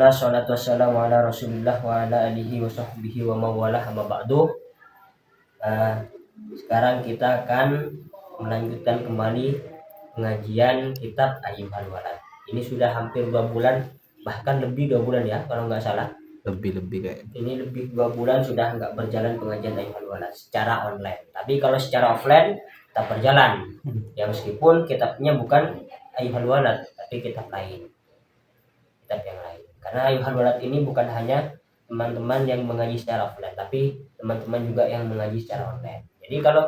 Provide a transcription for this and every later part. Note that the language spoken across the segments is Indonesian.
Wassalatu wassalamu ala Rasulillah wa ala alihi wa sahbihi wa mawalah amma ba'du. Sekarang kita akan melanjutkan kembali pengajian kitab Ayyuhal Walad. Ini sudah hampir 2 bulan, bahkan lebih 2 bulan ya kalau nggak salah. Lebih kayak. Ini lebih 2 bulan sudah nggak berjalan pengajian Ayyuhal Walad secara online. Tapi kalau secara offline tetap berjalan. Ya meskipun kitabnya bukan Ayyuhal Walad, tapi kitab lain. Kitab yang lain. Karena Ayyuhal Walad ini bukan hanya teman-teman yang mengaji secara offline, tapi teman-teman juga yang mengaji secara online. Jadi kalau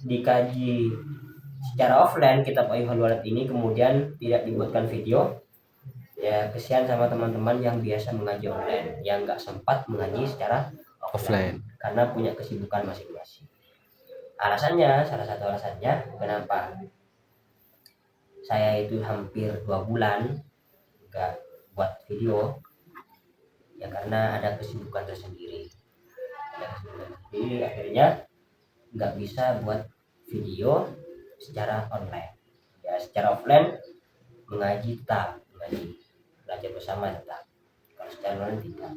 dikaji secara offline kitab Ayyuhal Walad ini kemudian tidak dibuatkan video, ya kesian sama teman-teman yang biasa mengaji online, yang nggak sempat mengaji secara offline karena punya kesibukan masing-masing. Salah satu alasannya kenapa saya itu hampir 2 bulan nggak buat video, ya karena ada kesibukan tersendiri. Jadi akhirnya nggak bisa buat video secara online. Ya secara offline mengaji tetap, belajar bersama tetap. Kalau secara online tidak.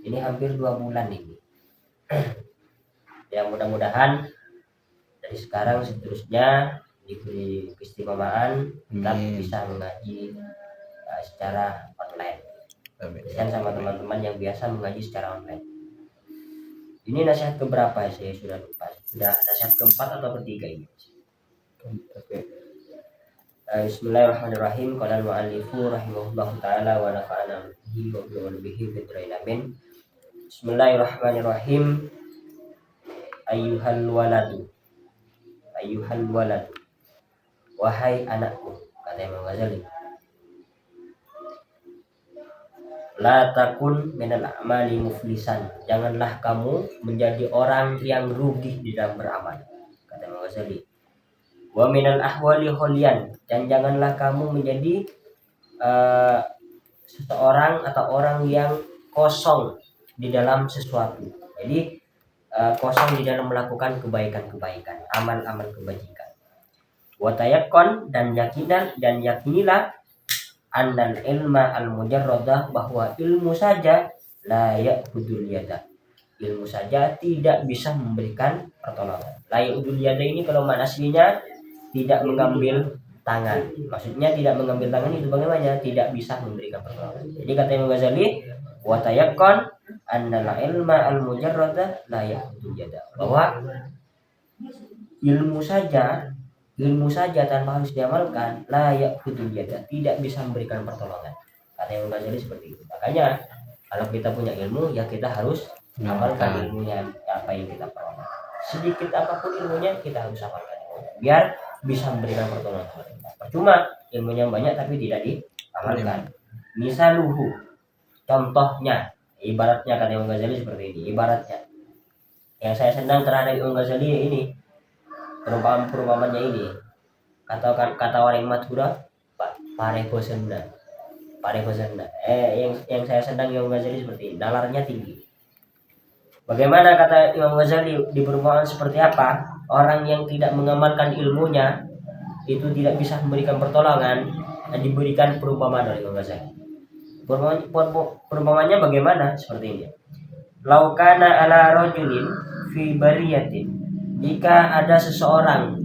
Ini hampir 2 bulan ini. Ya mudah-mudahan dari sekarang seterusnya diberi keistimewaan tetap bisa mengaji secara online. Dan sama teman-teman yang biasa mengaji secara online. Ini nasihat keberapa saya sudah lupa. Sudah nasihat keempat atau ketiga ini? Bismillahirrahmanirrahim. Qala al-mu'allifu rahimahullahu taala wa nafa'ana bihi wa bihi fitrail amin. Bismillahirrahmanirrahim. Ayyuhal waladu. Wahai anakku, kata Imam Ghazali. La takun minal a'mali muflisan. Janganlah kamu menjadi orang yang rugi di dalam beramal, kata Imam Ghazali. Wa minal ahwali kholian. Dan janganlah kamu menjadi seseorang atau orang yang kosong di dalam sesuatu. Jadi kosong di dalam melakukan kebaikan-kebaikan, amal-amal kebajikan. Wa tayakkun, dan yakinilah annal ilma al-mujarradah, bahwa ilmu saja la ya'khudul yada. Ilmu saja tidak bisa memberikan pertolongan. La ya'khudul yada ini kalau makna aslinya tidak mengambil tangan. Maksudnya tidak mengambil tangan itu bagaimana? Tidak bisa memberikan pertolongan. Jadi kata Imam Ghazali, wa tayakkun annal ilma al-mujarradah la ya'khudul yada. Bahwa ilmu saja tanpa harus diamalkan la ya'khudul yada, tidak bisa memberikan pertolongan. Kata Imam Ghazali seperti itu. Makanya kalau kita punya ilmu, ya kita harus amalkan ilmunya, apa yang kita peroleh. Sedikit apapun ilmunya kita harus amalkan biar bisa memberikan pertolongan. Percuma ilmunya banyak tapi tidak diamalkan. Misaluhu, contohnya, ibaratnya kata Imam Ghazali seperti ini. Ibaratnya yang saya senang terhadap Imam Ghazali ini, perumpamannya ini, kata orang Madura, pare bosenna. Yang saya sedang Imam Ghazali seperti ini, nalarnya tinggi. Bagaimana kata Imam Ghazali di perumpamaan seperti apa? Orang yang tidak mengamalkan ilmunya itu tidak bisa memberikan pertolongan, diberikan perumpamaan oleh Imam Ghazali. Perumpamannya bagaimana? Seperti ini. Laukana ala rajulin fi bariyatin. Jika ada seseorang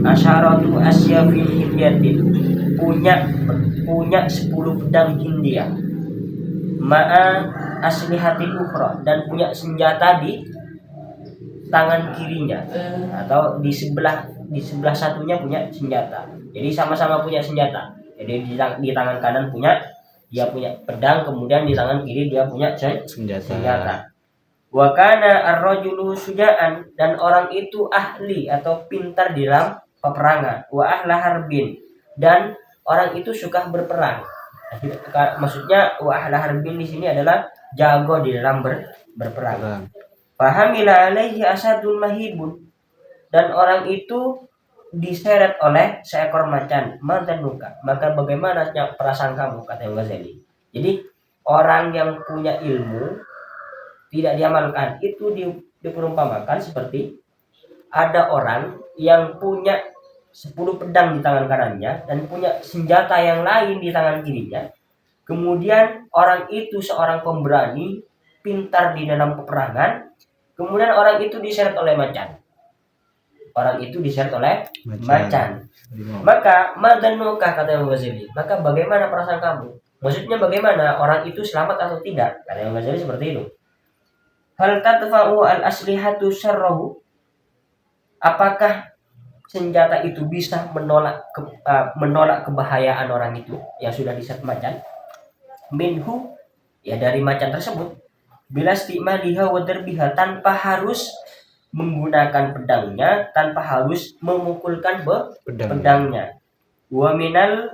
asyaratu asya fi hidyatin, punya 10 pedang Hindia, ma'a aslihati ukhra, dan punya senjata di tangan kirinya, atau di sebelah satunya punya senjata. Jadi sama-sama punya senjata. Jadi di tangan kanan dia punya pedang, kemudian di tangan kiri dia punya senjata. Wa kana ar-rajulu suja'an, dan orang itu ahli atau pintar di dalam peperangan. Wa ahla harbin, dan orang itu suka berperang. Maksudnya wa ahla harbin di sini adalah jago di dalam berperang. Fahamila alaihi asadun mahibun, dan orang itu diseret oleh seekor macan. Madanuka, maka bagaimana perasaan kamu, kata Imam Ghazali. Jadi orang yang punya ilmu tidak diamalkan itu diperumpamakan seperti ada orang yang punya 10 pedang di tangan kanannya dan punya senjata yang lain di tangan kirinya. Kemudian orang itu seorang pemberani, pintar di dalam peperangan. Kemudian orang itu diseret oleh macan. Orang itu diseret oleh macan. Maka madanuka, kata Imam Ghazali. Maka bagaimana perasaan kamu? Maksudnya bagaimana, orang itu selamat atau tidak? Kata Imam Ghazali seperti itu. Hal tadfa'u al-aslihatu syarrahu? Apakah senjata itu bisa menolak kebahayaan orang itu yang sudah diseret macan? Minhu, ya dari macan tersebut. Bila istimaliha wa darbiha, tanpa harus menggunakan pedangnya, tanpa harus memukulkan pedangnya. Wa minal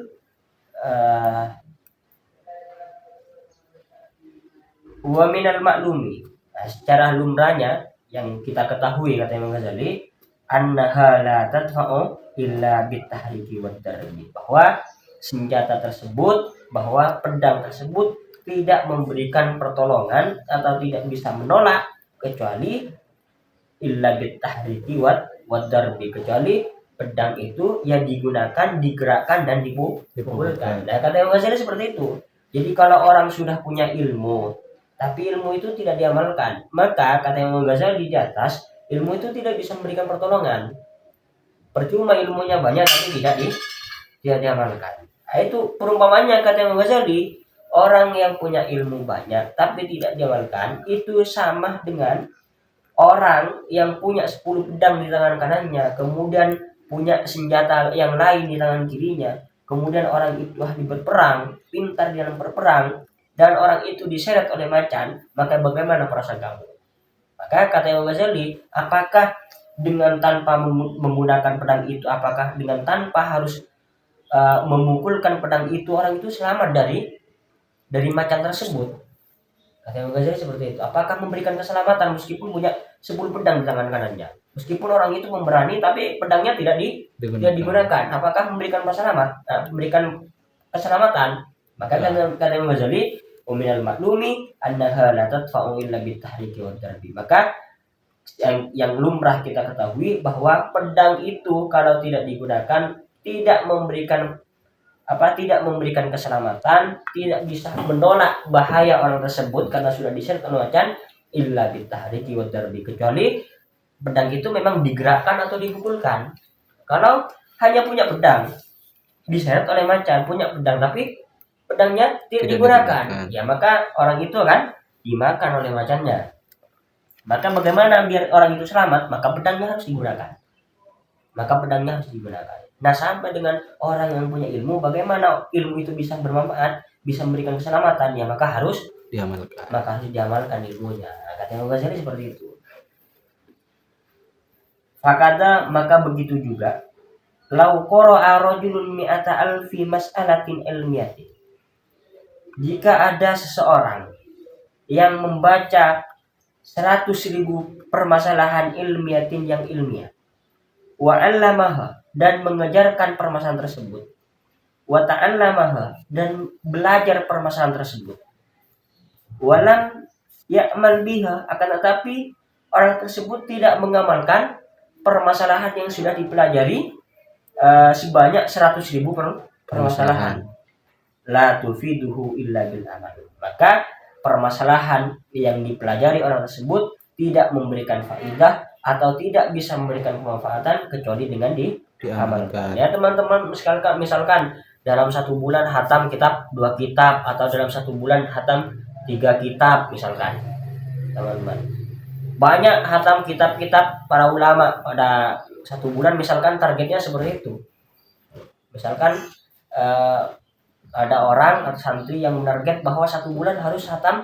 maklumi. Nah, secara lumrahnya yang kita ketahui, kata Imam Ghazali, annaha la tadfa'u illa bitahriki wad darbi, bahwa senjata tersebut, bahwa pedang tersebut tidak memberikan pertolongan atau tidak bisa menolak kecuali illa bitahriki wad darbi, kecuali pedang itu yang digunakan, digerakkan dan dipukulkan. Nah, kata Imam Ghazali seperti itu. Jadi kalau orang sudah punya ilmu tapi ilmu itu tidak diamalkan, maka kata Imam Ghazali di atas, ilmu itu tidak bisa memberikan pertolongan. Percuma ilmunya banyak tapi tidak diamalkan. Nah, itu perumpamannya, kata Imam Ghazali, orang yang punya ilmu banyak tapi tidak diamalkan itu sama dengan orang yang punya 10 pedang di tangan kanannya, kemudian punya senjata yang lain di tangan kirinya, kemudian orang itu ahli berperang, pintar di dalam berperang, dan orang itu diseret oleh macan, maka bagaimana perasaan kamu? Maka kata Imam Ghazali, apakah dengan tanpa menggunakan pedang itu, apakah dengan tanpa harus memukulkan pedang itu, orang itu selamat dari macan tersebut? Kata Imam Ghazali seperti itu. Apakah memberikan keselamatan meskipun punya 10 pedang di tangan kanannya? Meskipun orang itu memberani tapi pedangnya tidak digunakan. Apakah memberikan memberikan keselamatan? Maka kata Imam Ghazali, uminal maklumi annaha la tadfa'u illa bitahriki wad darbi. Maka yang lumrah kita ketahui bahwa pedang itu kalau tidak digunakan tidak memberikan keselamatan, tidak bisa menolak bahaya orang tersebut karena sudah diseret oleh macan, illa bitahriki wad darbi, kecuali pedang itu memang digerakkan atau dipukulkan. Kalau hanya punya pedang, diseret oleh macan, punya pedang tapi pedangnya tidak digunakan, ya maka orang itu kan dimakan oleh macannya. Maka bagaimana biar orang itu selamat? Maka pedangnya harus digunakan. Nah, sampai dengan orang yang punya ilmu, bagaimana ilmu itu bisa bermanfaat, bisa memberikan keselamatan, ya maka harus diamalkan ilmunya. Nah, kata Imam Ghazali seperti itu. Fakada, maka begitu juga, lau qara'a rajulun mi'ata alfi mas'alatin ilmiyatin, jika ada seseorang yang membaca 100.000 permasalahan ilmiatin yang ilmiah, wa 'allamaha, dan mengajarkan permasalahan tersebut, wa ta'allamaha, dan belajar permasalahan tersebut, walam ya'mal biha, akan tetapi orang tersebut tidak mengamalkan permasalahan yang sudah dipelajari sebanyak 100.000 permasalahan, la tufiduhu illa bil amal, maka permasalahan yang dipelajari orang tersebut tidak memberikan faedah atau tidak bisa memberikan kemanfaatan kecuali dengan diamalkan. Ya teman-teman, misalkan dalam 1 bulan hatam kitab 2 kitab, atau dalam 1 bulan hatam 3 kitab misalkan, teman-teman. Banyak hatam kitab-kitab para ulama pada 1 bulan, misalkan targetnya seperti itu. Misalkan ada orang atau santri yang menarget bahwa 1 bulan harus hatam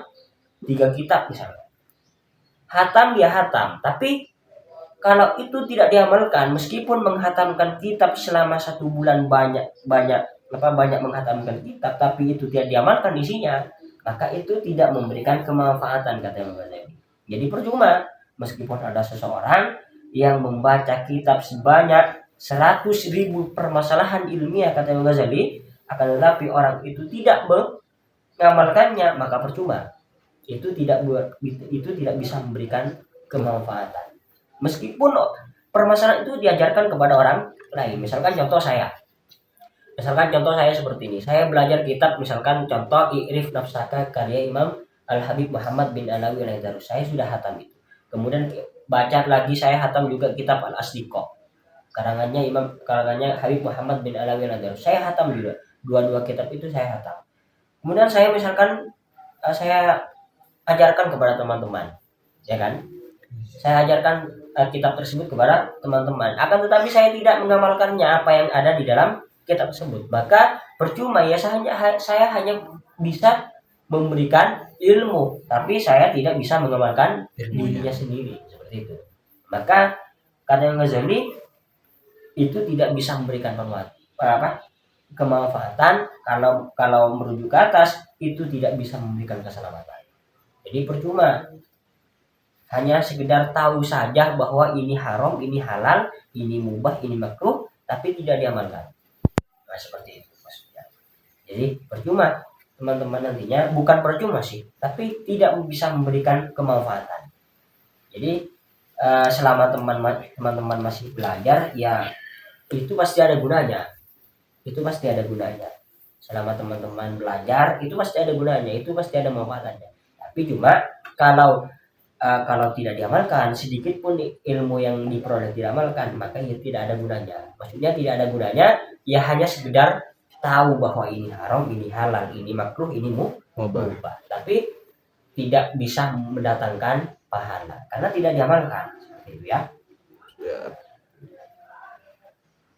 3 kitab misalnya. Hatam, tapi kalau itu tidak diamalkan, meskipun menghatamkan kitab selama 1 bulan banyak menghatamkan kitab, tapi itu tidak diamalkan isinya, maka itu tidak memberikan kemanfaatan, kata Imam Ghazali. Jadi percuma meskipun ada seseorang yang membaca kitab sebanyak 100.000 permasalahan ilmiah, kata Imam Ghazali, akan tetapi orang itu tidak mengamalkannya, maka percuma. Itu tidak bisa memberikan kemanfaatan. Meskipun permasalahan itu diajarkan kepada orang lain. Misalkan contoh saya seperti ini. Saya belajar kitab, misalkan contoh I'rif Nafsaka karya Imam Al-Habib Muhammad bin Alawi Al-Aidarus. Saya sudah hatam itu. Kemudian baca lagi saya hatam juga kitab Al-Asdiqah. Karangannya Habib Muhammad bin Alawi Al-Aidarus. Saya hatam juga. Dua-dua kitab itu saya hatam. Kemudian saya misalkan saya ajarkan kepada teman-teman, ya kan? Saya ajarkan kitab tersebut kepada teman-teman. Akan tetapi saya tidak mengamalkannya apa yang ada di dalam kitab tersebut. Maka percuma ya, saya hanya bisa memberikan ilmu, tapi saya tidak bisa mengamalkan dirinya sendiri, seperti itu. Maka kata Ghazali itu tidak bisa memberikan kemanfaatan. Kalau merujuk ke atas itu tidak bisa memberikan keselamatan. Jadi percuma hanya sekedar tahu saja bahwa ini haram, ini halal, ini mubah, ini makruh, tapi tidak diamalkan. Nah, seperti itu maksudnya. Jadi percuma teman-teman nantinya, bukan percuma sih, tapi tidak bisa memberikan kemanfaatan. Jadi selama teman-teman masih belajar, ya itu pasti ada gunanya. Selama teman-teman belajar itu pasti ada gunanya, itu pasti ada manfaatnya. Tapi cuma kalau tidak diamalkan, sedikit pun ilmu yang diperoleh tidak diamalkan, maka ya tidak ada gunanya. Maksudnya tidak ada gunanya, ya hanya sekedar tahu bahwa ini haram, ini halal, ini makruh, ini mubah. Tapi tidak bisa mendatangkan pahala karena tidak diamalkan. Seperti itu ya.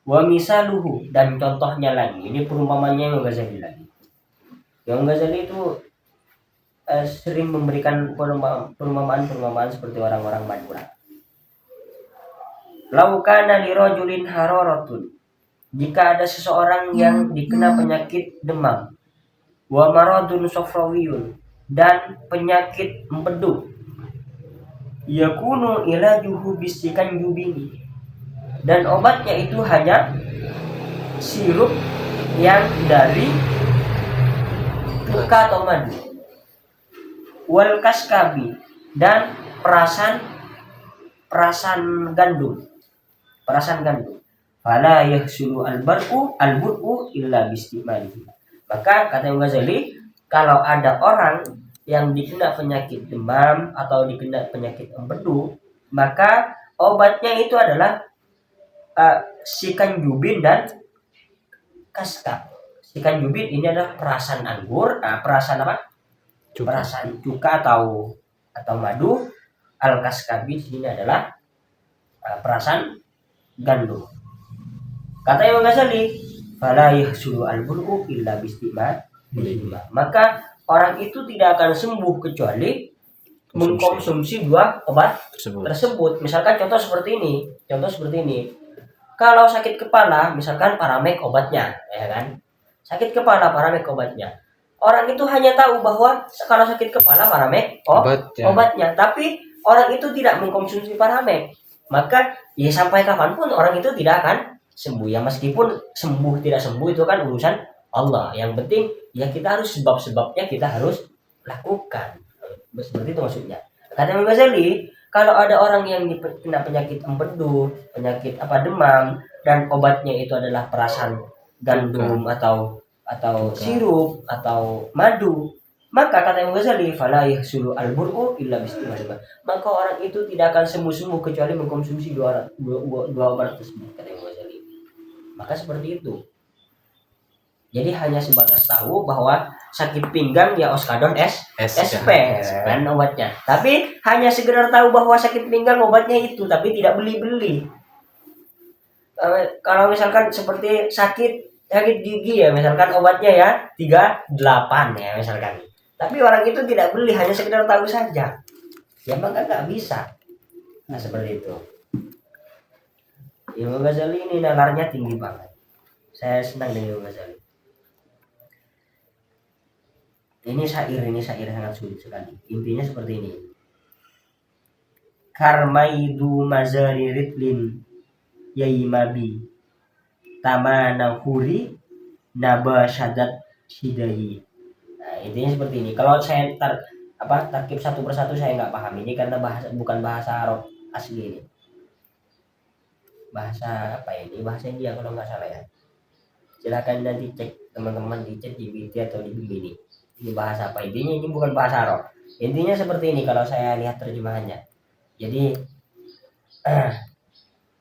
Wa misaluhu, dan contohnya lagi, ini perumpamannya Imam Ghazali lagi. Imam Ghazali itu sering memberikan perumpamaan seperti orang-orang Madura. Lau kana li rajulin hararatun, jika ada seseorang yang dikena penyakit demam, wa maradun safrawiyun, dan penyakit empedu, yakunu ilajuhu bisikan jubini, dan obatnya itu hanya sirup yang dari cuka atau madu, wal kaskabi, dan perasan gandum. Fala yahsulu al-bur'u illa bistimalihi. Maka kata Imam Ghazali, kalau ada orang yang dikena penyakit demam atau dikena penyakit empedu, maka obatnya itu adalah sikanjubin dan kaskab. Sikanjubin ini adalah perasan anggur, perasan apa? Perasan cuka atau madu. Al-kaskabi ini adalah perasan gandum. Kata Imam Ghazali, fala yahsulu al-bur'u illa bistimalihi. Maka orang itu tidak akan sembuh kecuali mengkonsumsi dua obat tersebut. Misalkan contoh seperti ini. Kalau sakit kepala, misalkan Paramek obatnya, ya kan? Sakit kepala Paramek obatnya. Orang itu hanya tahu bahwa kalau sakit kepala Paramek obatnya, tapi orang itu tidak mengkonsumsi Paramek. Maka ya sampai kapanpun orang itu tidak akan sembuh. Ya meskipun sembuh tidak sembuh itu kan urusan Allah. Yang penting ya kita harus sebab-sebabnya kita harus lakukan. Seperti itu maksudnya. Kata Imam Ghazali, kalau ada orang yang kena penyakit empedu, penyakit demam, dan obatnya itu adalah perasan gandum atau sirup atau madu, maka kata Imam Ghazali, fala yahsulu al-bur'u illa bistimalihi. Maka orang itu tidak akan sembuh kecuali mengkonsumsi dua obat tersebut, kata Imam Ghazali. Maka seperti itu. Jadi hanya sebatas tahu bahwa sakit pinggang ya Oskadon SP kan obatnya. Tapi hanya sekedar tahu bahwa sakit pinggang obatnya itu, tapi tidak beli-beli. Kalau misalkan seperti sakit gigi ya, misalkan obatnya ya 38 ya misalkan. Tapi orang itu tidak beli, hanya sekedar tahu saja. Ya maka nggak bisa. Nah seperti itu. Imam Ghazali ini nalarnya tinggi banget. Saya senang dengan Imam Ghazali. Ini syair sangat sulit sekali. Intinya seperti ini. Karmaidu mazari ritlin yaimabi tamanahuri nabashadat sidahi. Nah, intinya seperti ini. Kalau saya tarkib satu persatu saya nggak paham ini karena bukan bahasa Arab asli ini. bahasa apa ini, bahasa India kalau nggak salah ya. Silakan nanti cek teman-teman di chat GPT atau di Gemini. Ini bahasa apa intinya, ini bukan bahasa Arab. Intinya seperti ini kalau saya lihat terjemahannya. Jadi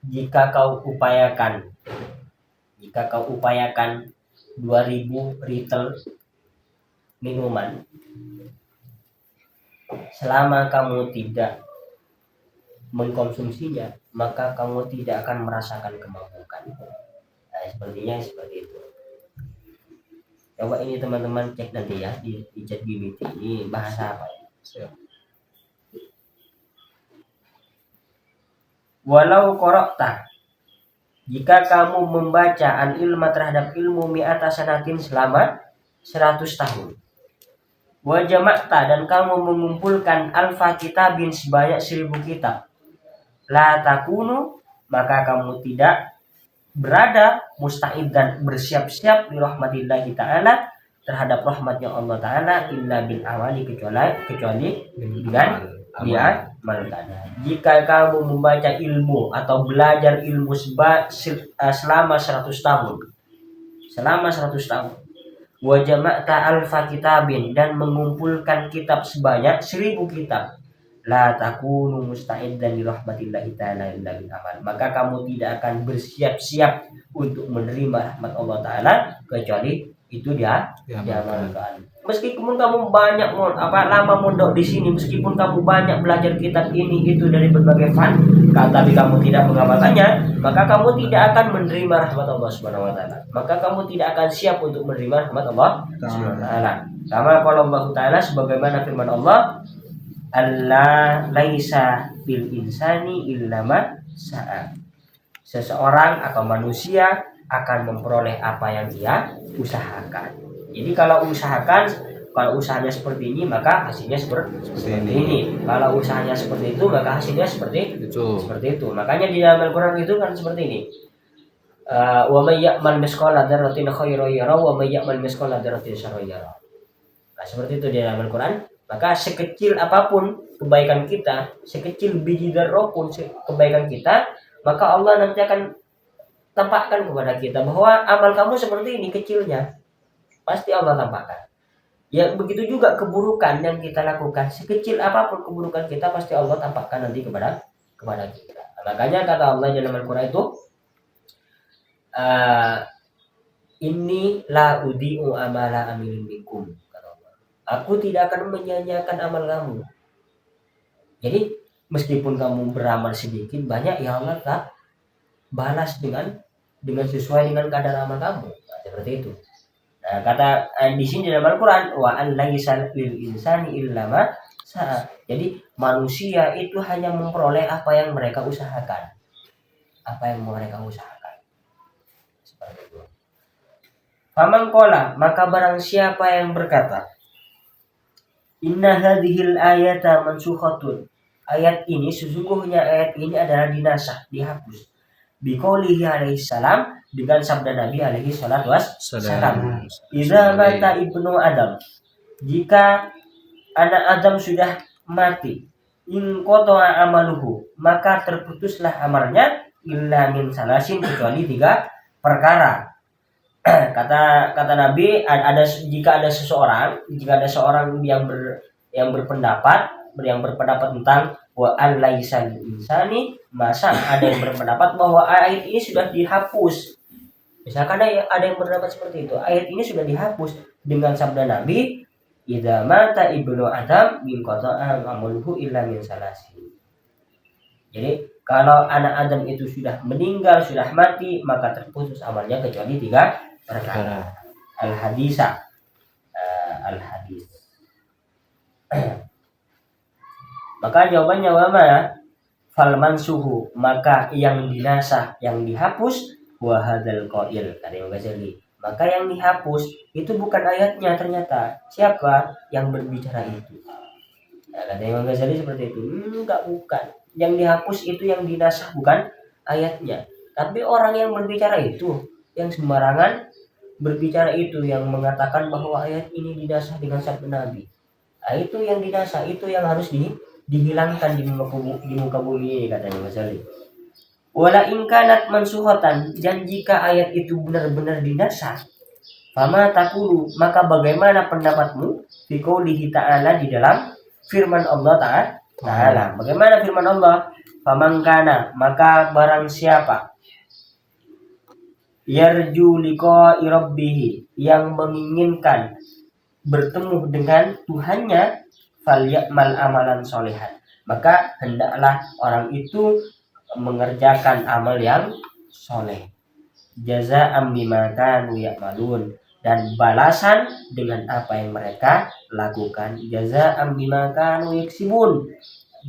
jika kau upayakan 2000 ritel minuman, selama kamu tidak mengkonsumsinya, maka kamu tidak akan merasakan kemabukan. Nah, sepertinya seperti itu. Coba ini teman-teman cek nanti ya di chat GPT, ini bahasa apa ya? Walau korokta, jika kamu membaca an ilma terhadap ilmu mi'ata sanatin selama 100 tahun. Wa jama'ta, dan kamu mengumpulkan alfa kitabin sebanyak 1000 kitab. La takunu, maka kamu tidak berada musta'id dan bersiap-siap di rahmatillahi ta'ala, terhadap rahmatnya Allah Ta'ala, illa bil awali, kecuali dengan diamalkan. Jika kamu membaca ilmu atau belajar ilmu selama 100 tahun, wa jama'ta alfa kitabin, dan mengumpulkan kitab sebanyak 1000 kitab, la takunu musta'iddan li rahmatillahi ta'ala illa bil amal, maka kamu tidak akan bersiap-siap untuk menerima rahmat Allah Ta'ala kecuali itu dia diamalkan. Meskipun kamu banyak lama mondok di sini, meskipun kamu banyak belajar kitab ini itu dari berbagai fan, tapi kamu tidak mengamalkannya, maka kamu tidak akan menerima rahmat Allah Subhanahu wa taala. Maka kamu tidak akan siap untuk menerima rahmat Allah Subhanahu wa taala. Kama qala Allah Ta'ala, sebagaimana firman Allah, Allah laisa bil insani illa ma sa'a. Seseorang atau manusia akan memperoleh apa yang dia usahakan. Jadi kalau usahanya seperti ini, maka hasilnya seperti ini. Kalau usahanya seperti itu, maka hasilnya seperti itu. Makanya di dalam Al-Qur'an itu kan seperti ini. Wa may ya'mal mithqala dzarratin khairan yara wa may ya'mal mithqala dzarratin syarran yara. Nah, seperti itu di dalam Al-Qur'an. Maka sekecil apapun kebaikan kita, sekecil biji dzarrah pun kebaikan kita, maka Allah nanti akan tampakkan kepada kita bahwa amal kamu seperti ini kecilnya. Pasti Allah tampakkan. Ya begitu juga keburukan yang kita lakukan, sekecil apapun keburukan kita, pasti Allah tampakkan nanti kepada kita. Makanya kata Allah dalam Al-Qur'an itu, inni la udi'u amala amilin minkum, kata Allah. Aku tidak akan menyia-nyiakan amal kamu. Jadi meskipun kamu beramal sedikit banyak, ya Allah tak balas dengan sesuai dengan kadar amal kamu. Nah, seperti itu. Nah, kata di sini dalam Al-Qur'an, wa an laisa lil insani illa ma sa'a. Jadi manusia itu hanya memperoleh apa yang mereka usahakan. Seperti itu. Faman qala, maka barang siapa yang berkata, inna hadhil ayata mansukhatun. Sesungguhnya ayat ini adalah dinasah, dihapus. Biqaulihi alaihi salam, dengan sabda Nabi alaihi salatu wassalam, idza mata ibnu Adam, jika anak Adam sudah mati, in qata'a amaluhu, maka terputuslah amalnya, illa min salasin, kecuali 3 perkara. kata Nabi, jika ada seseorang yang berpendapat tentang wa an laisa lil insani, masa ada yang berpendapat bahwa ayat ini sudah dihapus. Misalkan ada yang berpendapat seperti itu, ayat ini sudah dihapus dengan sabda Nabi, idza mata ibnu Adam min qata'a amaluhu illa min salasin. Jadi kalau anak Adam itu sudah meninggal, sudah mati, maka terputus amalnya kecuali 3 perkara. Al-hadis. Maka jawabannya wama fal mansuhu, maka yang dinasah, yang dihapus, wa hadzal qail, kata Imam Ghazali, maka yang dihapus itu bukan ayatnya, ternyata siapa yang berbicara itu. Nah, kata Imam Ghazali seperti itu. Bukan. Yang dihapus itu yang dinasah, bukan ayatnya, tapi orang yang berbicara itu, yang sembarangan berbicara itu, yang mengatakan bahwa ayat ini dinasah dengan sabda Nabi. Nah, itu yang dinasah, itu yang harus dihilangkan di muka bumi ini, katanya Mas Ali. Wala in kanat mansuhatan, dan jika ayat itu benar-benar dinasah, fama taqulu, maka bagaimana pendapatmu fi qoulihi ta'ala, di dalam firman Allah Ta'ala. Bagaimana firman Allah? Famangkana, maka barang siapa yarju liqa'i rabbih, yang menginginkan bertemu dengan Tuhannya, falyamal amalan solehan, maka hendaklah orang itu mengerjakan amal yang soleh. Jazaa'an bima kanu ya'malun, dan balasan dengan apa yang mereka lakukan. Jazaa'an bima kanu yaksibun,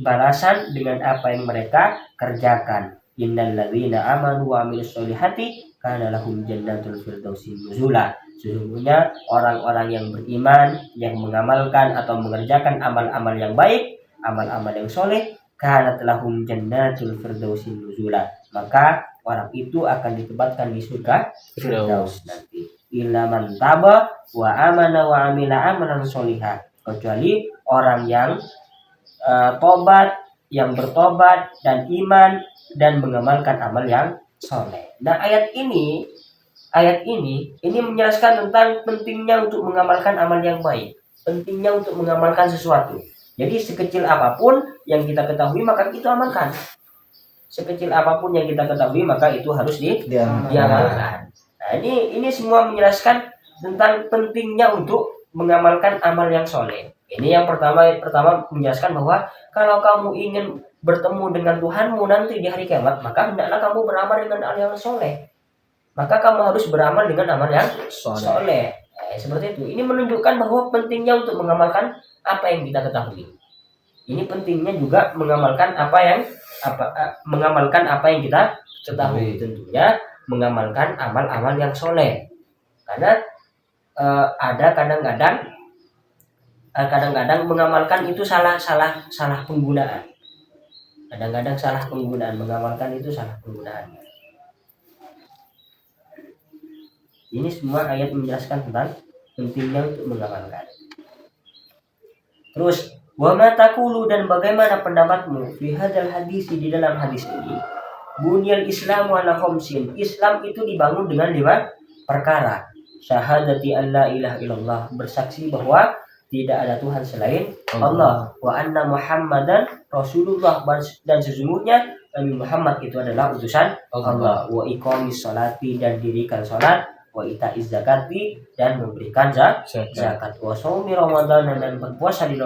balasan dengan apa yang mereka kerjakan. Innal ladzina amanu wa amilus solihati kana lahum jannatul firdausi nuzula. Sesungguhnya orang-orang yang beriman, yang mengamalkan atau mengerjakan amal-amal yang baik, amal-amal yang soleh, kanat lahum jannatul firdausi nuzula, maka orang itu akan ditempatkan di surga Firdaus nanti. Illa man taba wa amana wa amila amalan solihah, kecuali orang yang tobat, yang bertobat dan iman dan mengamalkan amal yang soleh. Nah, ayat ini menjelaskan tentang pentingnya untuk mengamalkan amal yang baik, pentingnya untuk mengamalkan sesuatu. Jadi sekecil apapun yang kita ketahui maka itu amalkan. Sekecil apapun yang kita ketahui maka itu harus diamalkan. Nah, ini semua menjelaskan tentang pentingnya untuk mengamalkan amal yang soleh. Ini yang pertama menjelaskan bahwa kalau kamu ingin bertemu dengan Tuhanmu nanti di hari kiamat, maka hendaklah kamu beramal dengan amal yang soleh. Maka kamu harus beramal dengan amal yang soleh. Seperti itu. Ini menunjukkan bahwa pentingnya untuk mengamalkan apa yang kita ketahui. Ini pentingnya juga mengamalkan apa yang kita ketahui. Tentunya mengamalkan amal-amal yang soleh. Karena ada kadang-kadang mengamalkan itu salah penggunaan. Kadang-kadang salah penggunaan, mengamalkan itu salah penggunaan. Ini semua ayat menjelaskan tentang pentingnya untuk mengamalkan. Terus, wa ma taqulu, dan bagaimana pendapatmu fi hadzal hadis, di dalam hadis ini. Bunyal Islamu ala khamsin, Islam itu dibangun dengan 5 perkara. Syahadati an la ilaha illallah, bersaksi bahwa tidak ada Tuhan selain Allah, wa anna Muhammadan Rasulullah, dan sesungguhnya Nabi Muhammad itu adalah utusan Allah, wa iqamis sholati, dan dirikan salat, wa ita'iz zakati, dan memberikan zakat, wa shaumi Ramadan, dan berpuasa di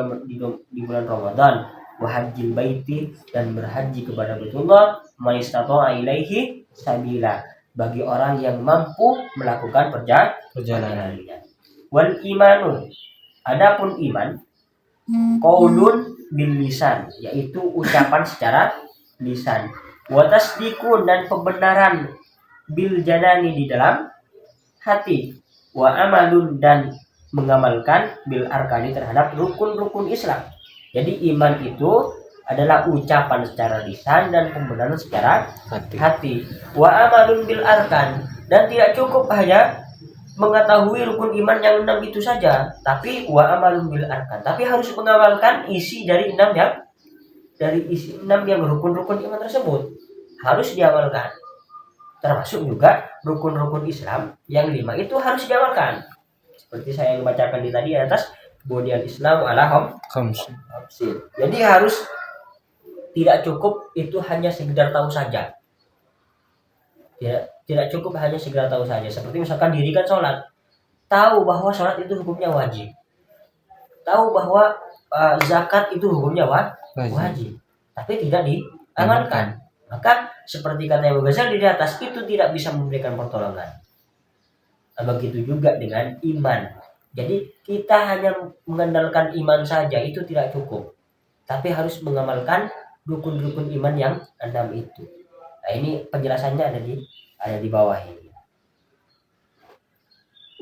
bulan Ramadan, wa hajjil baiti, dan berhaji kepada Baitullah, man istata'a ilaihi sabila, bagi orang yang mampu melakukan perjalanannya. Wal imanu, adapun iman, qaulun bil lisan, yaitu ucapan secara lisan, wa tasdiqun, dan pembenaran bil janani, di dalam hati, wa amalun, dan mengamalkan bil arkani, terhadap rukun-rukun Islam. Jadi iman itu adalah ucapan secara lisan dan pembenaran secara hati. Wa amalun bil arkan, dan tidak cukup hanya mengetahui rukun iman yang 6 itu saja, tapi wa amalun bil arkan, tapi harus mengamalkan isi dari 6 yang rukun-rukun iman tersebut harus diamalkan. Termasuk juga rukun-rukun Islam yang 5 itu harus diamalkan. Seperti saya yang bacakan di tadi atas, bunyal Islam ala khamsin. Jadi harus, tidak cukup itu hanya sekedar tahu saja. Tidak cukup hanya sekedar tahu saja. Seperti misalkan dirikan sholat, tahu bahwa sholat itu hukumnya wajib, tahu bahwa zakat itu hukumnya wajib, tapi tidak diamalkan, maka seperti kata Abu Ghazali di atas, itu tidak bisa memberikan pertolongan. Begitu juga dengan iman. Jadi kita hanya mengandalkan iman saja itu tidak cukup, tapi harus mengamalkan rukun-rukun iman yang 6 itu. Nah, ini penjelasannya ada di bawah ini.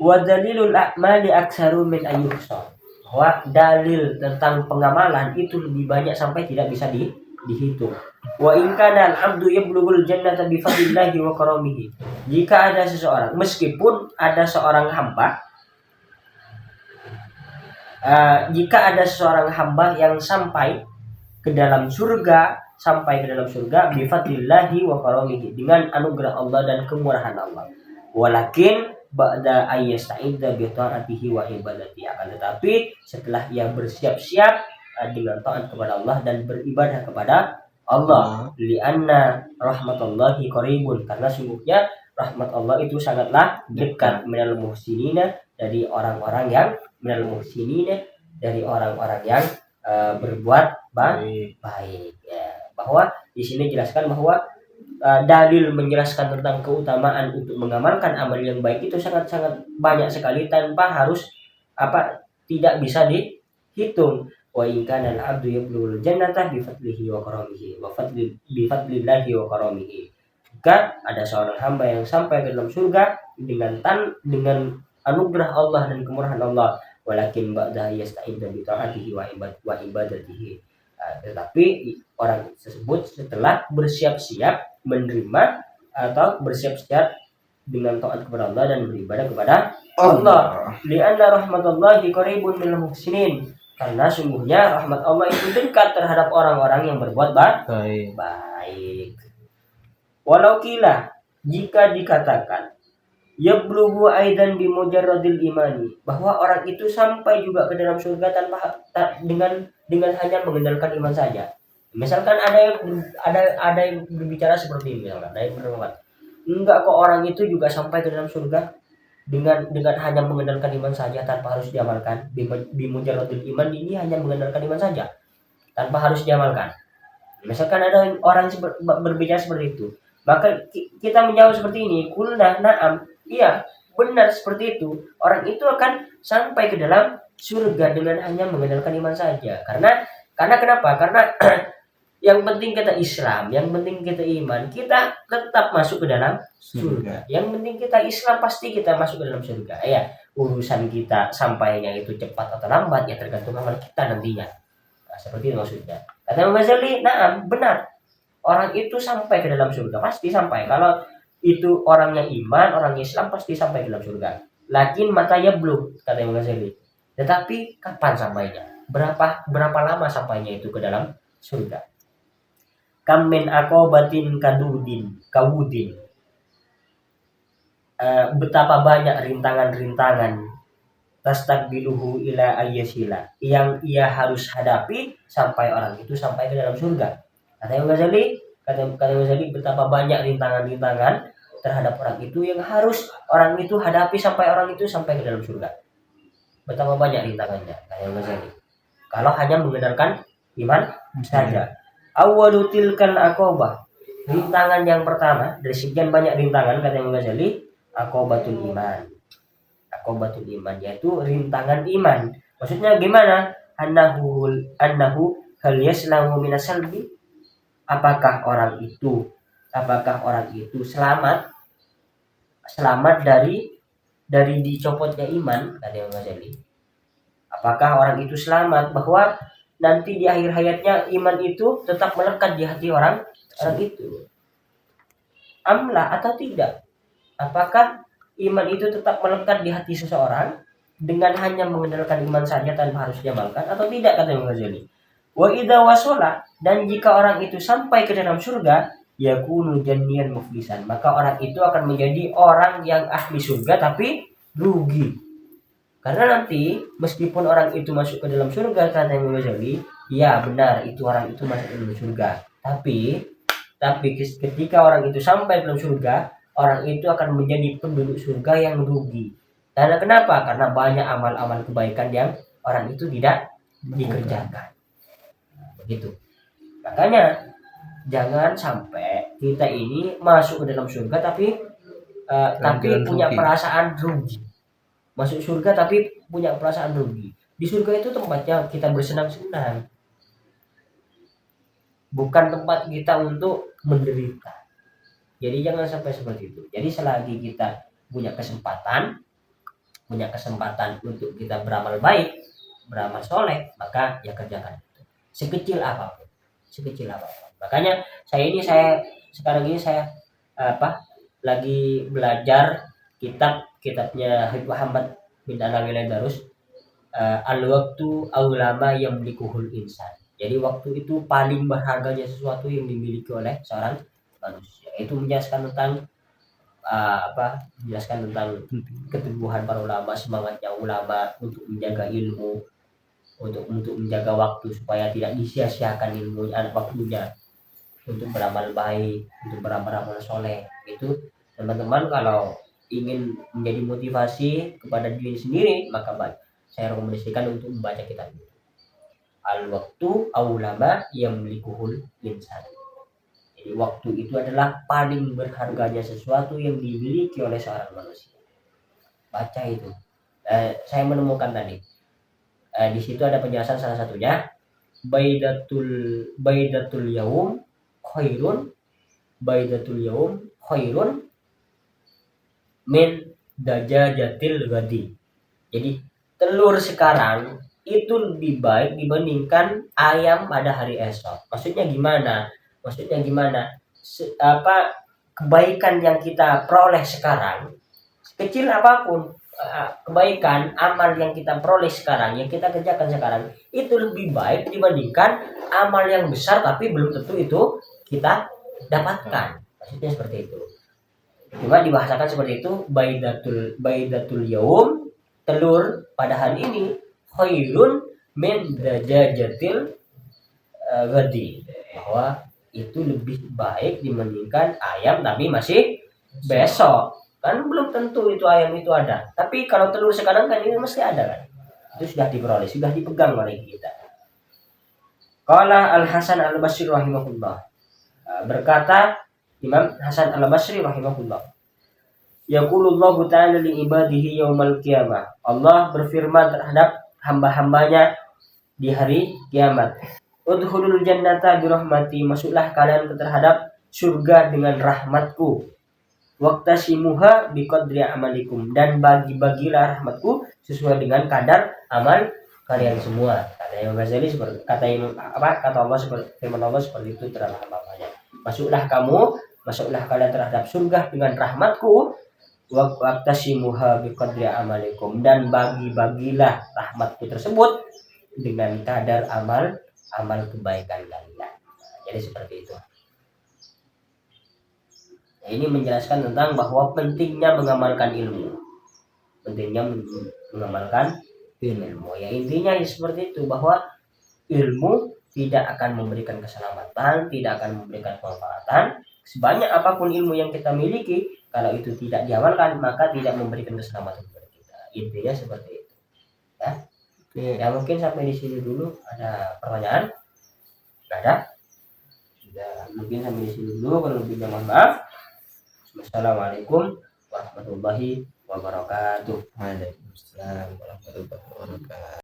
Wa dalilul a'mali aktsaru min ayyuhsa, bahwa dalil tentang pengamalan itu lebih banyak sampai tidak bisa dihitung. Wa in kana al-'abdu yablughul jannata bi fadlillahi wa karamihi, jika ada seseorang, meskipun ada seorang hamba, jika ada seorang hamba yang sampai ke dalam surga sampai ke dalam surga bifadlillahi wa karamihi, dengan anugerah Allah dan kemurahan Allah. Walakin ba'da ayyasta'idda bi ta'atihi wa ibadati, akan tetapi setelah ia bersiap-siap dengan taat kepada Allah dan beribadah kepada Allah, lianna rahmatullahi qaribun, karena sungguhnya rahmat Allah itu sangatlah dekat, minal muhsinina, dari orang-orang yang berbuat baik ya. Bahwa di sini jelaskan bahwa dalil menjelaskan tentang keutamaan untuk mengamalkan amal yang baik itu sangat-sangat banyak sekali, tanpa harus tidak bisa dihitung. Wa in kana al-'abdu yablughul jannata bi fadlihi wa karamihi wa bi fadlillahi wa karamihi. Jika ada seorang hamba yang sampai ke dalam surga dengan anugerah Allah dan kemurahan Allah, walakin ba'da yasta'idda bi ta'atihi wa ibadatihi. Tetapi orang tersebut setelah bersiap-siap menerima atau bersiap-siap dengan taat kepada Allah dan beribadah kepada Allah. Lianna rahmatullahi qaribun minal muhsinin, karena sungguhnya rahmat Allah itu dekat terhadap orang-orang yang berbuat baik. Walau kila, jika dikatakan yablughu aidan bi mujarradil imani, bahwa orang itu sampai juga ke dalam surga dengan hanya mengandalkan iman saja. Misalkan ada yang berbicara seperti ini, misalkan ada yang berkata, enggak kok, orang itu juga sampai ke dalam surga dengan hanya mengandalkan iman saja tanpa harus diamalkan. Bi mujarradil iman, ini hanya mengandalkan iman saja tanpa harus diamalkan. Misalkan ada orang berbicara seperti itu, maka kita menjawab seperti ini, kulna na'am, iya benar seperti itu. Orang itu akan sampai ke dalam surga dengan hanya mengandalkan iman saja. Karena kenapa? Karena yang penting kita Islam, yang penting kita iman, kita tetap masuk ke dalam surga. Yang penting kita Islam, pasti kita masuk ke dalam surga. Ya, urusan kita sampainya itu cepat atau lambat ya tergantung amal kita nantinya. Nah, seperti itu maksudnya. Kata Imam Ghazali, na'am, benar. Orang itu sampai ke dalam surga, pasti sampai. Kalau itu orangnya iman, orang Islam, pasti sampai ke dalam surga. Lakin matanya belum, kata Imam Ghazali. Tetapi kapan sampainya? Berapa lama sampainya itu ke dalam surga? Kam min aqabatin kawudin. Betapa banyak rintangan-rintangan tastakbiluhu ila ayyasila, yang ia harus hadapi sampai orang itu sampai ke dalam surga. Kata Imam Ghazali, betapa banyak rintangan-rintangan terhadap orang itu yang harus orang itu hadapi sampai orang itu sampai ke dalam surga. Betapa banyak rintangannya, kata Imam Ghazali, kalau hanya mengandalkan iman saja. Awwalu tilkal aqabah, rintangan yang pertama dari sekian banyak rintangan, kata Imam Ghazali, aqabatul iman, yaitu rintangan iman. Maksudnya gimana? Annahu hal yaslamu minas salbi, apakah orang itu selamat dari dicopotnya iman, kata Imam Ghazali. Apakah orang itu selamat bahwa nanti di akhir hayatnya iman itu tetap melekat di hati orang itu? Amla, atau tidak? Apakah iman itu tetap melekat di hati seseorang dengan hanya mengandalkan iman saja tanpa harus diamalkan, atau tidak, kata Imam Ghazali. Wa idza wasala, dan jika orang itu sampai ke dalam surga, yakunu janniyan muflisan, maka orang itu akan menjadi orang yang ahli surga tapi rugi. Karena nanti meskipun orang itu masuk ke dalam surga, kata Imam Ghazali, ya benar itu orang itu masuk ke dalam surga, tapi ketika orang itu sampai ke dalam surga, orang itu akan menjadi penduduk surga yang rugi. Karena kenapa? Karena banyak amal-amal kebaikan yang orang itu tidak dikerjakan. Begitu. Makanya jangan sampai kita ini masuk ke dalam surga tapi punya perasaan rugi. Masuk surga tapi punya perasaan rugi. Di surga itu tempatnya kita bersenang-senang, bukan tempat kita untuk menderita. Jadi jangan sampai seperti itu. Jadi selagi kita punya kesempatan untuk kita beramal baik, beramal soleh, maka ya kerjakan itu. Sekecil apapun. Makanya saya sekarang ini lagi belajar kitabnya Habib Muhammad bin Alawi Darus, Al-Waqtu Aulama Yamlikuhul Insan, Jadi waktu itu paling berharganya sesuatu yang dimiliki oleh seorang manusia. Itu menjelaskan tentang menjelaskan tentang keteguhan para ulama, semangatnya ulama untuk menjaga ilmu, untuk menjaga waktu supaya tidak disia-siakan ilmu waktunya, untuk beramal baik, untuk beramal soleh. Itu teman-teman kalau ingin menjadi motivasi kepada diri sendiri, maka saya rekomendasikan untuk membaca kitab itu. Al-waktu aulama yang melikuhul insan. Jadi waktu itu adalah paling berharganya sesuatu yang dimiliki oleh seorang manusia. Baca itu. Saya menemukan tadi. Di situ ada penjelasan salah satunya. Baidatul yaum khairun. Baidatul yaum khairun min dajajatil ghadi. Jadi telur sekarang itu lebih baik dibandingkan ayam pada hari esok. Maksudnya gimana? Kebaikan yang kita peroleh sekarang, kecil apapun kebaikan amal yang kita peroleh sekarang, yang kita kerjakan sekarang, itu lebih baik dibandingkan amal yang besar tapi belum tentu itu kita dapatkan. Maksudnya seperti itu. Cuma dibahasakan seperti itu, baidatul yaum, telur pada hari ini, khairun min dajajatil ghadi, bahwa itu lebih baik dibandingkan ayam tapi masih besok. Kan belum tentu itu ayam itu ada. Tapi kalau telur sekarang kan ini mesti ada kan. Itu sudah diperoleh, sudah dipegang oleh kita. Qala Al-Hasan Al-Basri rahimahullah. Berkata Imam Hasan Al-Basri rahimahullah, yaqulullahu ta'ala li ibadihi yaumal qiyamah. Allah berfirman terhadap hamba-hambanya di hari kiamat. Udkhulul jannata birahmati, masuklah kalian terhadap surga dengan rahmatku. Waqtasimuha biqadri amalikum, dan bagi-bagilah rahmatku sesuai dengan kadar amal kalian semua. Kata Imam Ghazali seperti kata Allah seperti firman Allah seperti itu terhadap hamba-hambanya. Masuklah kalian terhadap surga dengan rahmatku. Waqtasimuha biqadri amalikum, dan bagi-bagilah rahmatku tersebut dengan kadar amal kebaikan kalian. Jadi seperti itu. Ini menjelaskan tentang bahwa pentingnya mengamalkan ilmu. Ya intinya seperti itu, bahwa ilmu tidak akan memberikan keselamatan, tidak akan memberikan kemanfaatan. Sebanyak apapun ilmu yang kita miliki, kalau itu tidak diamalkan, maka tidak memberikan keselamatan kepada kita. Intinya seperti itu. Ya mungkin sampai di sini dulu. Ada pertanyaan? Ada? Mungkin sampai di sini dulu. Kalau lebih mohon maaf. Wassalamualaikum warahmatullahi wabarakatuh. Waalaikumsalam warahmatullahi wabarakatuh.